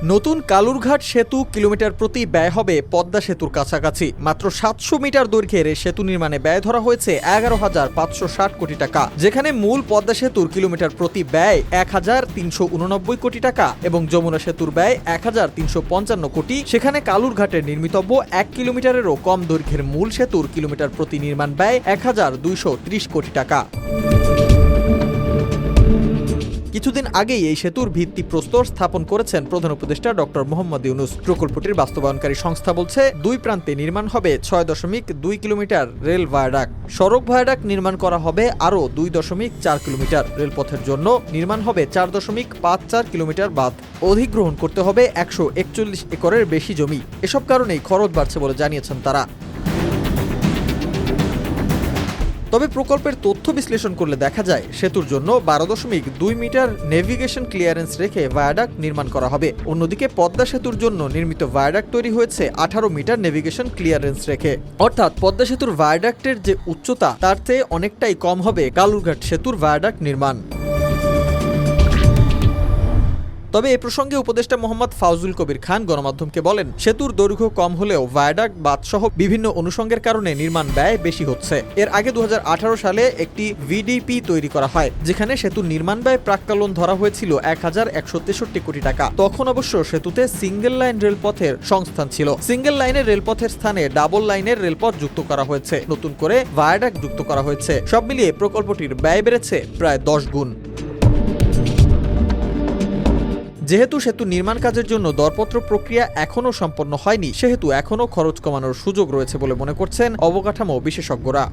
নতুন কালুরঘাট সেতু কিলোমিটার প্রতি ব্যয় হবে পদ্মা সেতুর কাছাকাছি। মাত্র ৭০০ মিটার দৈর্ঘ্যের এই সেতু নির্মাণে ব্যয় ধরা হয়েছে ১১,৫৬০ কোটি টাকা, যেখানে মূল পদ্মা সেতুর কিলোমিটার প্রতি ব্যয় ১,৩৮৯ কোটি টাকা এবং যমুনা সেতুর ব্যয় ১,৩৫৫ কোটি। সেখানে কালুরঘাটে নির্মিতব্য ১ কিলোমিটারেরও কম দৈর্ঘ্যের মূল সেতুর কিলোমিটার প্রতি নির্মাণ ব্যয় ১,২৩০ কোটি টাকা। কিছুদিন আগেই এই সেতুর ভিত্তিপ্রস্তর স্থাপন করেছেন প্রধান উপদেষ্টা ডক্টর মোহাম্মদ ইউনূস। প্রকল্পটির বাস্তবায়নকারী সংস্থা বলছে, দুই প্রান্তে নির্মাণ হবে ৬.২ কিলোমিটার রেল ভায়াডাক্ট। সড়ক ভায়াডাক্ট নির্মাণ করা হবে আরও ২.৪ কিলোমিটার। রেলপথের জন্য নির্মাণ হবে ৪.৫৪ কিলোমিটার বাঁধ। অধিগ্রহণ করতে হবে ১৪১ একরের বেশি জমি। এসব কারণেই খরচ বাড়ছে বলে জানিয়েছেন তারা। তবে প্রকল্পের তথ্য বিশ্লেষণ করলে দেখা যায়, সেতুর জন্য ১২.২ মিটার নেভিগেশন ক্লিয়ারেন্স রেখে ভায়াডাক্ট নির্মাণ করা হবে। অন্যদিকে পদ্মা সেতুর জন্য নির্মিত ভায়াডাক্ট তৈরি হয়েছে ১৮ মিটার নেভিগেশন ক্লিয়ারেন্স রেখে। অর্থাৎ পদ্মা সেতুর ভায়াডাক্টের যে উচ্চতা, তার চেয়ে অনেকটাই কম হবে কালুরঘাট সেতুর ভায়াডাক্ট নির্মাণ। তবে এ প্রসঙ্গে উপদেষ্টা মোহাম্মদ ফাউজুল কবির খান গণমাধ্যমকে বলেন, সেতুর দৈর্ঘ্য কম হলেও ভায়াডাক্ট বাঁধসহ বিভিন্ন অনুষঙ্গের কারণে নির্মাণ ব্যয় বেশি হচ্ছে। এর আগে ২০১৮ সালে একটি ভিডিপি তৈরি করা হয়, যেখানে সেতুর নির্মাণ ব্যয় প্রাক্কালন ধরা হয়েছিল ১,১৬৩ কোটি টাকা। তখন অবশ্য সেতুতে সিঙ্গেল লাইন রেলপথের সংস্থান ছিল। সিঙ্গেল লাইনের রেলপথের স্থানে ডাবল লাইনের রেলপথ যুক্ত করা হয়েছে, নতুন করে ভায়াডাক্ট যুক্ত করা হয়েছে। সব মিলিয়ে প্রকল্পটির ব্যয় বেড়েছে প্রায় ১০ গুণ। যেহেতু সেতু নির্মাণ কাজের জন্য দরপত্র প্রক্রিয়া এখনও সম্পন্ন হয়নি, সেহেতু এখনও খরচ কমানোর সুযোগ রয়েছে বলে মনে করছেন অবকাঠামো বিশেষজ্ঞরা।